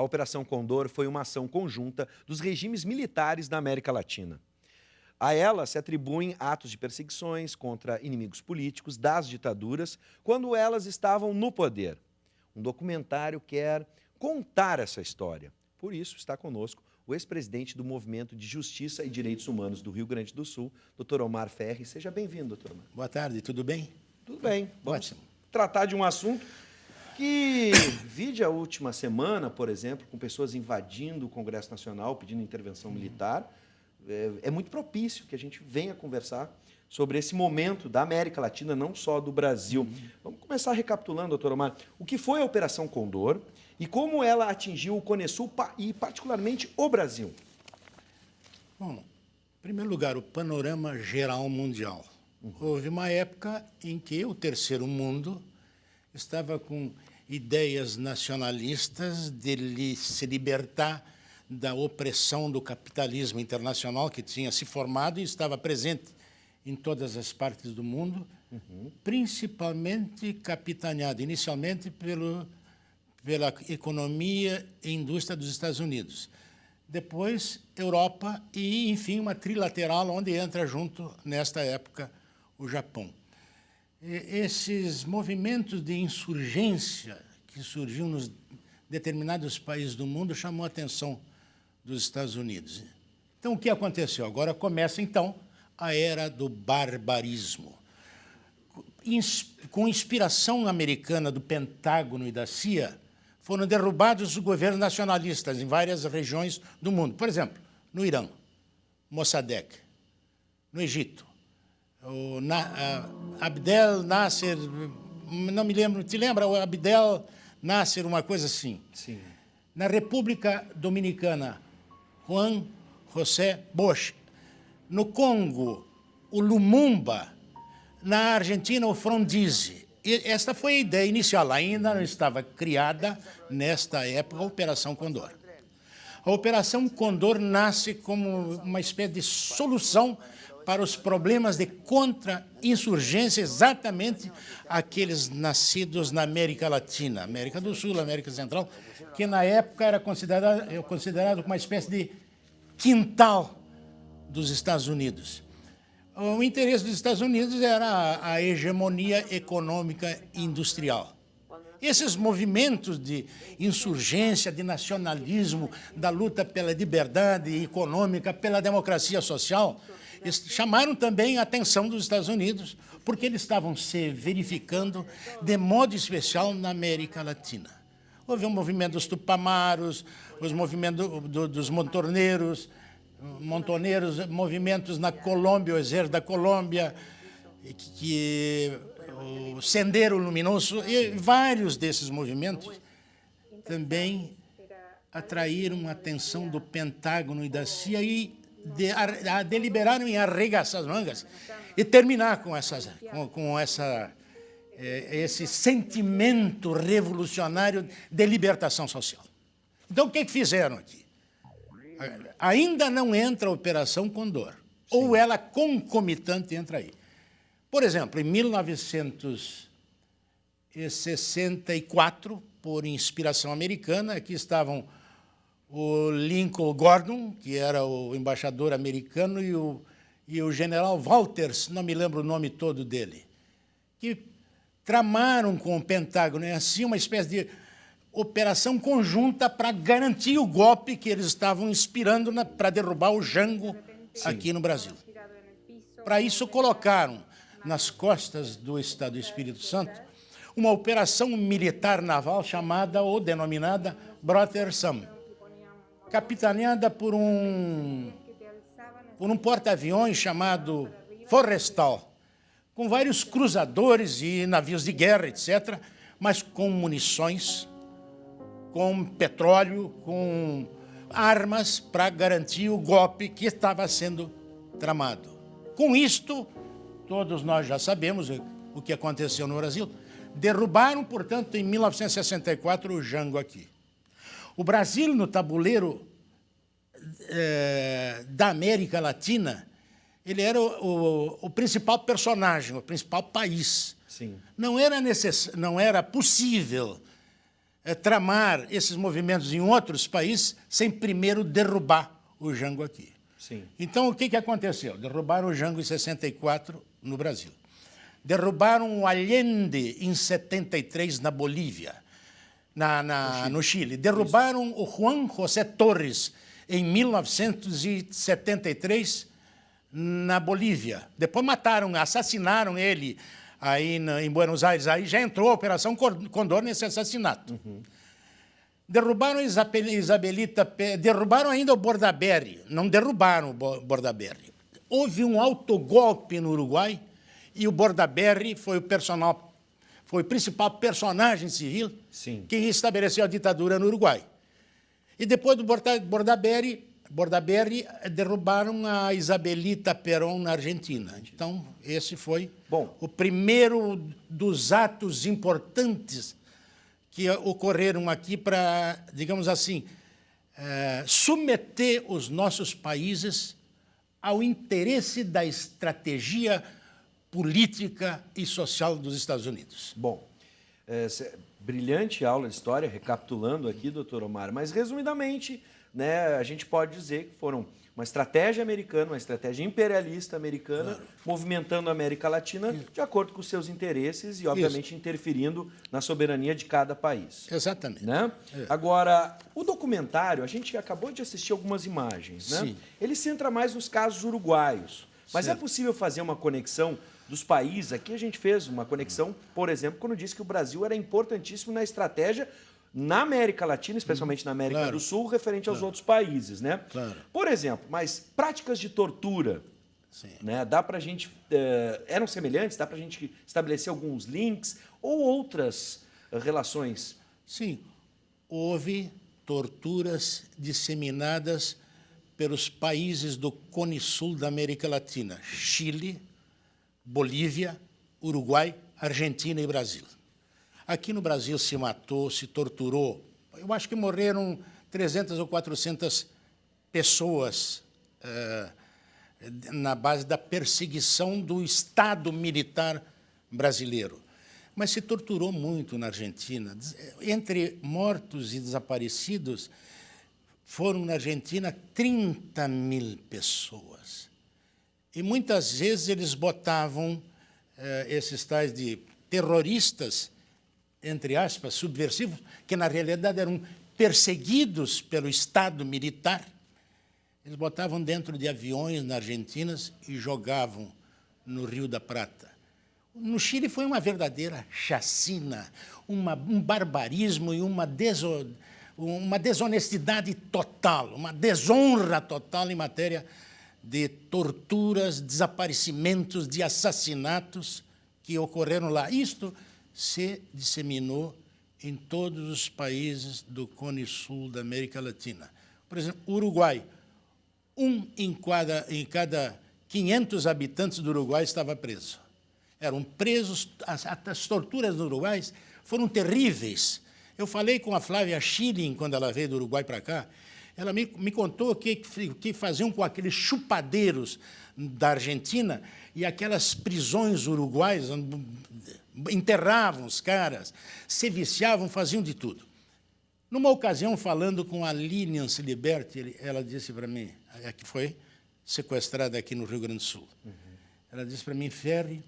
Operação Condor foi uma ação conjunta dos regimes militares da América Latina. A ela se atribuem atos de perseguições contra inimigos políticos das ditaduras quando elas estavam no poder. Um documentário quer contar essa história. Por isso, está conosco o ex-presidente do Movimento de Justiça e Direitos Humanos do Rio Grande do Sul, Dr. Omar Ferri. Seja bem-vindo, Dr. Omar. Boa tarde, tudo bem? Tudo bem. Vamos Ótimo. tratar de um assunto que vide a última semana, por exemplo, com pessoas invadindo o Congresso Nacional, pedindo intervenção militar. É muito propício que a gente venha conversar sobre esse momento da América Latina, não só do Brasil. Vamos começar recapitulando, doutor Omar, o que foi a Operação Condor e como ela atingiu o Cone Sul e, particularmente, o Brasil. Bom, em primeiro lugar, o panorama geral mundial. Houve uma época em que o terceiro mundo estava com ideias nacionalistas de se libertar da opressão do capitalismo internacional que tinha se formado e estava presente em todas as partes do mundo, principalmente capitaneado inicialmente pela economia e indústria dos Estados Unidos. Depois, Europa e, enfim, uma trilateral onde entra junto, nesta época, o Japão. Esses movimentos de insurgência que surgiam nos determinados países do mundo chamou a atenção dos Estados Unidos. Então, o que aconteceu? Agora começa, então, a era do barbarismo. Com inspiração americana do Pentágono e da CIA, foram derrubados os governos nacionalistas em várias regiões do mundo. Por exemplo, no Irã, Mossadegh, no Egito, Abdel Nasser, não me lembro, te lembra? O Abdel Nasser, uma coisa assim. Sim. Na República Dominicana, Juan José Bosch. No Congo, o Lumumba. Na Argentina, o Frondizi. E esta foi a ideia inicial, ainda não estava criada, nesta época, a Operação Condor. A Operação Condor nasce como uma espécie de solução para os problemas de contra-insurgência, exatamente aqueles nascidos na América Latina, América do Sul, América Central, que na época era considerado como uma espécie de quintal dos Estados Unidos. O interesse dos Estados Unidos era a hegemonia econômica e industrial. Esses movimentos de insurgência, de nacionalismo, da luta pela liberdade econômica, pela democracia social, chamaram também a atenção dos Estados Unidos, porque eles estavam se verificando de modo especial na América Latina. Houve um movimento dos tupamaros, os movimentos dos montoneiros, movimentos na Colômbia, o exército da Colômbia, o Sendero Luminoso, e vários desses movimentos também atraíram a atenção do Pentágono e da CIA e deliberaram em arregaçar as mangas e terminar com esse sentimento revolucionário de libertação social. Então, o que fizeram aqui? Ainda não entra a Operação Condor, ou ela concomitante entra aí. Por exemplo, em 1964, por inspiração americana, aqui estavam o Lincoln Gordon, que era o embaixador americano, e o general Walters, não me lembro o nome todo dele, que tramaram com o Pentágono, assim, uma espécie de operação conjunta para garantir o golpe que eles estavam inspirando para derrubar o Jango aqui no Brasil. Para isso, colocaram nas costas do Estado do Espírito Santo uma operação militar naval chamada ou denominada Brother Sam, capitaneada por um porta-aviões chamado Forrestal, com vários cruzadores e navios de guerra, etc., mas com munições, com petróleo, com armas para garantir o golpe que estava sendo tramado. Com isto, todos nós já sabemos o que aconteceu no Brasil. Derrubaram, portanto, em 1964 o Jango aqui. O Brasil, no tabuleiro da América Latina, ele era o principal personagem, o principal país. Sim. Não era possível tramar esses movimentos em outros países sem primeiro derrubar o Jango aqui. Sim. Então, o que aconteceu? Derrubaram o Jango em 64 no Brasil. Derrubaram o Allende em 73 na Bolívia, no Chile. Derrubaram o Juan José Torres em 1973 na Bolívia. Depois mataram, assassinaram ele aí em Buenos Aires. Aí já entrou a Operação Condor nesse assassinato. Derrubaram Isabelita, derrubaram ainda o Bordaberry, não derrubaram o Bordaberry. Houve um autogolpe no Uruguai e o Bordaberry foi o principal personagem civil que estabeleceu a ditadura no Uruguai. E depois do Bordaberry derrubaram a Isabelita Perón na Argentina. Então, esse foi o primeiro dos atos importantes que ocorreram aqui para, digamos assim, submeter os nossos países ao interesse da estratégia política e social dos Estados Unidos. Bom, brilhante aula de história, recapitulando aqui, doutor Omar, mas, resumidamente, né, a gente pode dizer que foram uma estratégia americana, uma estratégia imperialista americana, movimentando a América Latina de acordo com os seus interesses e, obviamente, interferindo na soberania de cada país. Exatamente. Né? Agora, o documentário, a gente acabou de assistir algumas imagens, né? Ele se centra mais nos casos uruguaios, mas é possível fazer uma conexão dos países? Aqui a gente fez uma conexão, por exemplo, quando disse que o Brasil era importantíssimo na estratégia na América Latina, especialmente na América do Sul, referente aos outros países, né? Por exemplo, mas práticas de tortura, né? Dá para a gente, eram semelhantes? Dá para a gente estabelecer alguns links ou outras relações? Sim, houve torturas disseminadas pelos países do Cone Sul da América Latina: Chile, Bolívia, Uruguai, Argentina e Brasil. Aqui no Brasil se matou, se torturou. Eu acho que morreram 300 ou 400 pessoas na base da perseguição do Estado militar brasileiro. Mas se torturou muito na Argentina. Entre mortos e desaparecidos, foram na Argentina 30 mil pessoas. E muitas vezes eles botavam esses tais de terroristas, entre aspas, subversivos, que na realidade eram perseguidos pelo Estado militar. Eles botavam dentro de aviões na Argentina e jogavam no Rio da Prata. No Chile foi uma verdadeira chacina, um barbarismo e uma desonestidade total, uma desonra total em matéria de torturas, desaparecimentos, de assassinatos que ocorreram lá. Isto se disseminou em todos os países do Cone Sul da América Latina. Por exemplo, Uruguai, em cada 500 habitantes do Uruguai estava preso. Eram presos, as torturas no Uruguai foram terríveis. Eu falei com a Flávia Schilling, quando ela veio do Uruguai para cá, ela me contou o que faziam com aqueles chupadeiros da Argentina e aquelas prisões uruguaias, enterravam os caras, se viciavam, faziam de tudo. Numa ocasião, falando com a Lilian Siliberti, ela disse para mim, que foi sequestrada aqui no Rio Grande do Sul, ela disse para mim: Ferri,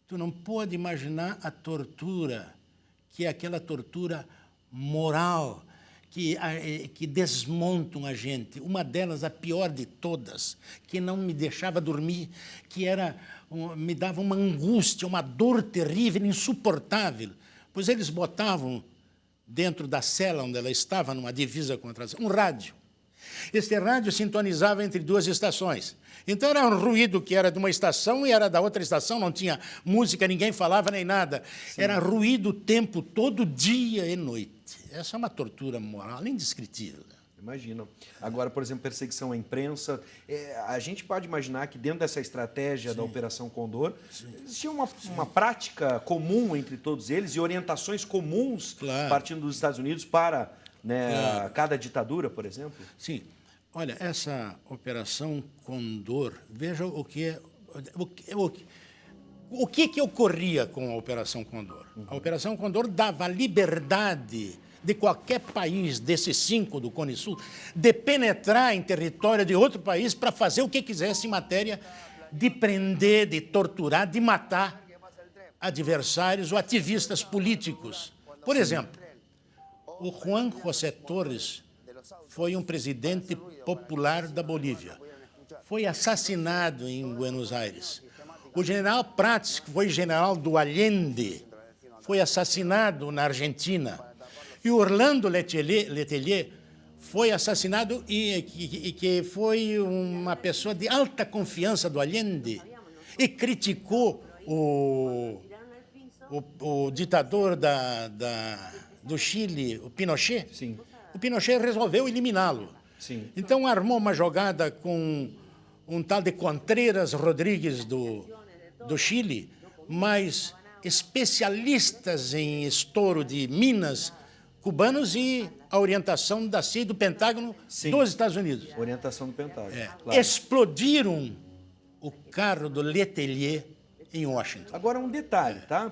tu não pode imaginar a tortura, que é aquela tortura moral, que desmontam a gente. Uma delas, a pior de todas, que não me deixava dormir, me dava uma angústia, uma dor terrível, insuportável, pois eles botavam dentro da cela onde ela estava, numa divisa contra um rádio. Este rádio sintonizava entre duas estações. Então era um ruído que era de uma estação e era da outra estação, não tinha música, ninguém falava nem nada. Era ruído o tempo todo, dia e noite. Essa é uma tortura moral indescritível. Imagino. Agora, por exemplo, perseguição à imprensa. A gente pode imaginar que dentro dessa estratégia da Operação Condor existia uma prática comum entre todos eles e orientações comuns partindo dos Estados Unidos para cada ditadura, por exemplo? Sim. Olha, essa Operação Condor, veja o que ocorria com a Operação Condor. A Operação Condor dava liberdade de qualquer país desses 5 do Cone Sul de penetrar em território de outro país para fazer o que quisesse em matéria de prender, de torturar, de matar adversários ou ativistas políticos. Por exemplo, o Juan José Torres foi um presidente popular da Bolívia. Foi assassinado em Buenos Aires. O general Prats, que foi general do Allende, foi assassinado na Argentina. E o Orlando Letelier foi assassinado e que foi uma pessoa de alta confiança do Allende e criticou o ditador do Chile, o Pinochet. Sim. O Pinochet resolveu eliminá-lo. Sim. Então armou uma jogada com um tal de Contreras Rodrigues do Chile, mas especialistas em estouro de minas cubanos e a orientação da CIA e do Pentágono dos Estados Unidos. Orientação do Pentágono. Claro. Explodiram o carro do Letelier em Washington. Agora, um detalhe, tá?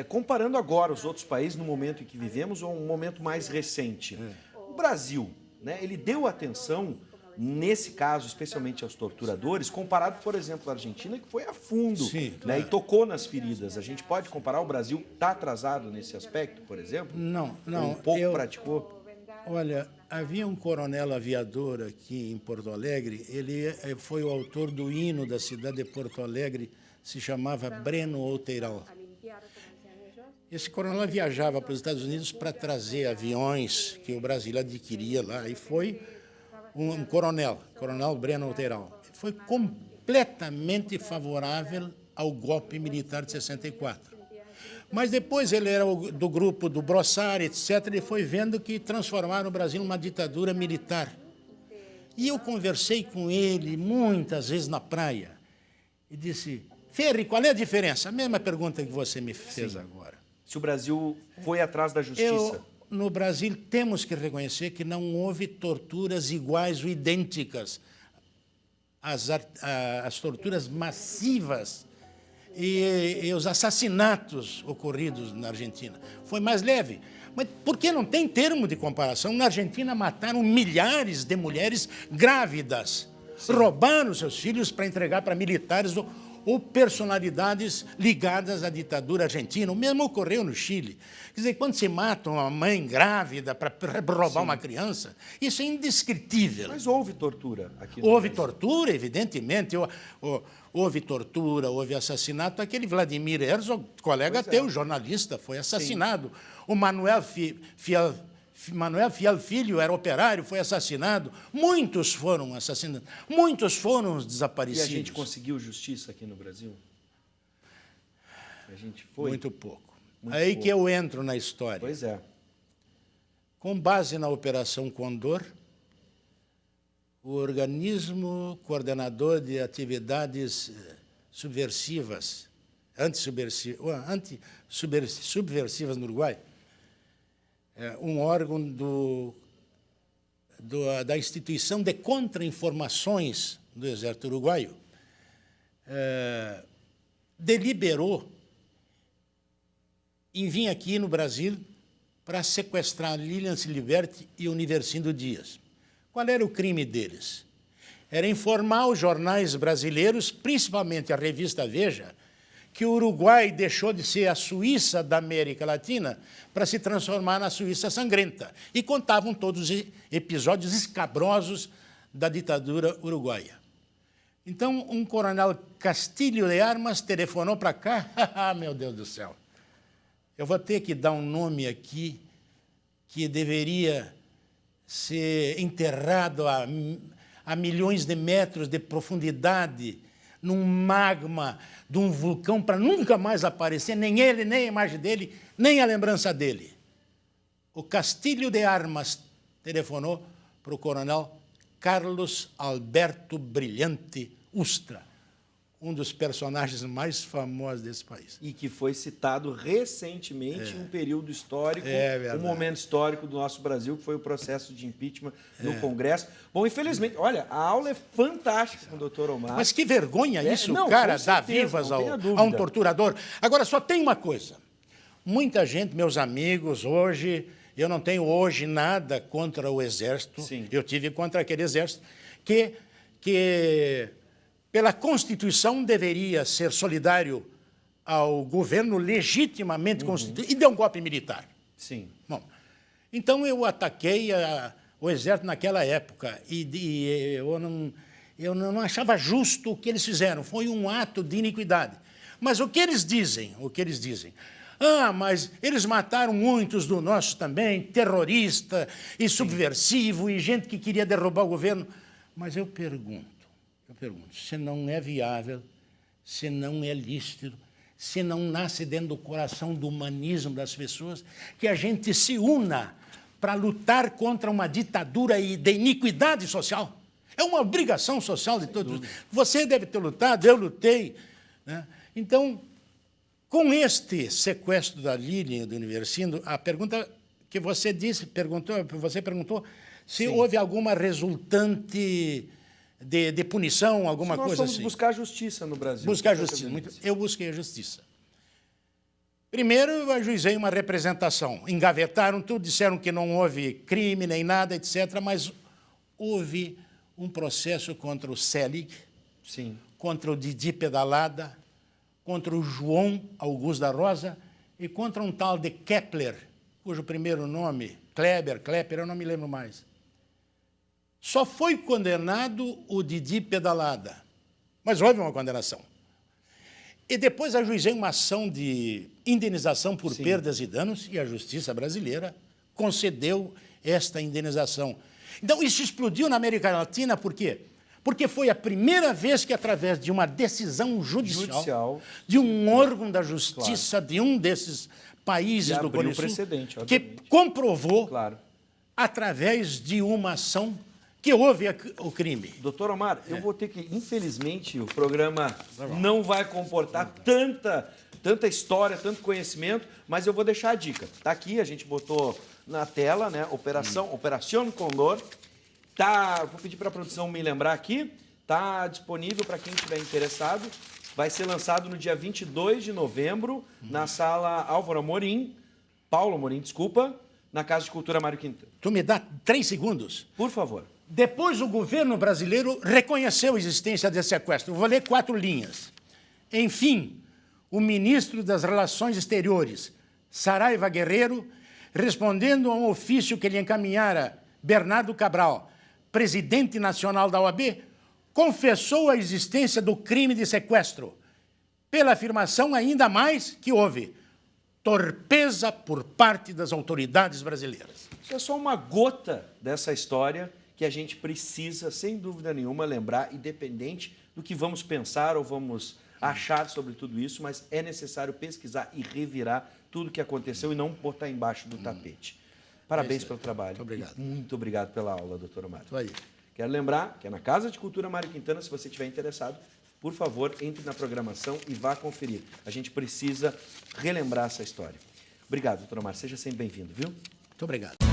Comparando agora os outros países no momento em que vivemos, ou um momento mais recente. O Brasil, né, ele deu atenção, nesse caso, especialmente aos torturadores, comparado, por exemplo, à Argentina, que foi a fundo. Sim, né, claro. e tocou nas feridas. A gente pode comparar? O Brasil está atrasado nesse aspecto, por exemplo? Não. Um pouco praticou? Olha, havia um coronel aviador aqui em Porto Alegre, ele foi o autor do hino da cidade de Porto Alegre, se chamava Breno Outeiral. Esse coronel viajava para os Estados Unidos para trazer aviões que o Brasil adquiria lá, e foi um coronel Breno Outeiral. Foi completamente favorável ao golpe militar de 64. Mas depois ele era do grupo do Brossard, etc., ele foi vendo que transformaram o Brasil numa ditadura militar. E eu conversei com ele muitas vezes na praia e disse: Ferri, qual é a diferença? A mesma pergunta que você me fez agora. Se o Brasil foi atrás da justiça. No Brasil, temos que reconhecer que não houve torturas iguais ou idênticas às torturas massivas e os assassinatos ocorridos na Argentina. Foi mais leve. Mas por que não tem termo de comparação? Na Argentina mataram milhares de mulheres grávidas, roubaram seus filhos para entregar para militares ou personalidades ligadas à ditadura argentina. O mesmo ocorreu no Chile. Quer dizer, quando se mata uma mãe grávida para roubar uma criança, isso é indescritível. Mas houve tortura aqui no Houve Brasil. tortura, evidentemente. Houve tortura, houve assassinato. Aquele Vladimir Herzog, colega teu, jornalista, foi assassinado. O Manuel Fiel Filho era operário, foi assassinado. Muitos foram assassinados. Muitos foram desaparecidos. E a gente conseguiu justiça aqui no Brasil? A gente foi? Muito pouco. Muito Aí pouco. que eu entro na história. Pois é. Com base na Operação Condor, o organismo coordenador de atividades subversivas, subversivas no Uruguai, um órgão da Instituição de Contra-Informações do Exército Uruguaio, deliberou em vir aqui no Brasil para sequestrar Lilian Siliberti e Universindo Dias. Qual era o crime deles? Era informar os jornais brasileiros, principalmente a revista Veja, que o Uruguai deixou de ser a Suíça da América Latina para se transformar na Suíça sangrenta. E contavam todos os episódios escabrosos da ditadura uruguaia. Então, um coronel Castilho de Armas telefonou para cá. Meu Deus do céu. Eu vou ter que dar um nome aqui que deveria ser enterrado a milhões de metros de profundidade, num magma de um vulcão, para nunca mais aparecer, nem ele, nem a imagem dele, nem a lembrança dele. O Castilho de Armas telefonou para o coronel Carlos Alberto Brilhante Ustra, um dos personagens mais famosos desse país. E que foi citado recentemente em um período histórico, um momento histórico do nosso Brasil, que foi o processo de impeachment no Congresso. Bom, infelizmente, olha, a aula é fantástica com o doutor Omar. Mas que vergonha isso, não, o cara com dá certeza, vivas não tenha a um dúvida. torturador. Agora, só tem uma coisa. Muita gente, meus amigos, hoje, Eu não tenho hoje nada contra o Exército. Sim. Eu tive contra aquele Exército que pela Constituição, deveria ser solidário ao governo legitimamente constituído e deu um golpe militar. Sim. Bom, então eu ataquei o Exército naquela época e eu não achava justo o que eles fizeram. Foi um ato de iniquidade. Mas o que eles dizem? Ah, mas eles mataram muitos do nosso também, terrorista e subversivo e gente que queria derrubar o governo. Mas eu pergunto, se não é viável, se não é lícito, se não nasce dentro do coração do humanismo das pessoas, que a gente se una para lutar contra uma ditadura e de iniquidade social. É uma obrigação social de todos. Você deve ter lutado, eu lutei, né? Então, com este sequestro da Lilian e do Universindo, a pergunta que você perguntou se houve alguma resultante de punição, alguma coisa assim. Nós fomos buscar justiça no Brasil. Buscar justiça. Eu busquei a justiça. Primeiro, eu ajuizei uma representação. Engavetaram tudo, disseram que não houve crime nem nada, etc., mas houve um processo contra o Selig, sim, contra o Didi Pedalada, contra o João Augusto da Rosa e contra um tal de Kepler, cujo primeiro nome, Klepper, eu não me lembro mais. Só foi condenado o Didi Pedalada, mas houve uma condenação. E depois ajuizei uma ação de indenização por perdas e danos e a justiça brasileira concedeu esta indenização. Então, isso explodiu na América Latina, por quê? Porque foi a primeira vez que, através de uma decisão judicial de um órgão da justiça de um desses países do Cone Sul, que comprovou, através de uma ação, que houve o crime. Doutor Omar, eu vou ter que, infelizmente, o programa não vai comportar tanta história, tanto conhecimento, mas eu vou deixar a dica. Está aqui, a gente botou na tela, né? Operação Condor. Vou pedir para a produção me lembrar aqui. Está disponível para quem estiver interessado. Vai ser lançado no dia 22 de novembro, na sala Paulo Amorim, na Casa de Cultura Mário Quintana. Tu me dá 3 segundos? Por favor. Depois, o governo brasileiro reconheceu a existência desse sequestro. Vou ler 4 linhas. Enfim, o ministro das Relações Exteriores, Saraiva Guerreiro, respondendo a um ofício que lhe encaminhara Bernardo Cabral, presidente nacional da OAB, confessou a existência do crime de sequestro, pela afirmação ainda mais que houve torpeza por parte das autoridades brasileiras. Isso é só uma gota dessa história que a gente precisa, sem dúvida nenhuma, lembrar, independente do que vamos pensar ou vamos achar sobre tudo isso, mas é necessário pesquisar e revirar tudo o que aconteceu e não botar embaixo do tapete. Parabéns pelo trabalho. Muito obrigado. Muito obrigado pela aula, doutor Omar. Aí. Quero lembrar que é na Casa de Cultura Mário Quintana, se você estiver interessado, por favor, entre na programação e vá conferir. A gente precisa relembrar essa história. Obrigado, doutor Omar. Seja sempre bem-vindo, viu? Muito obrigado.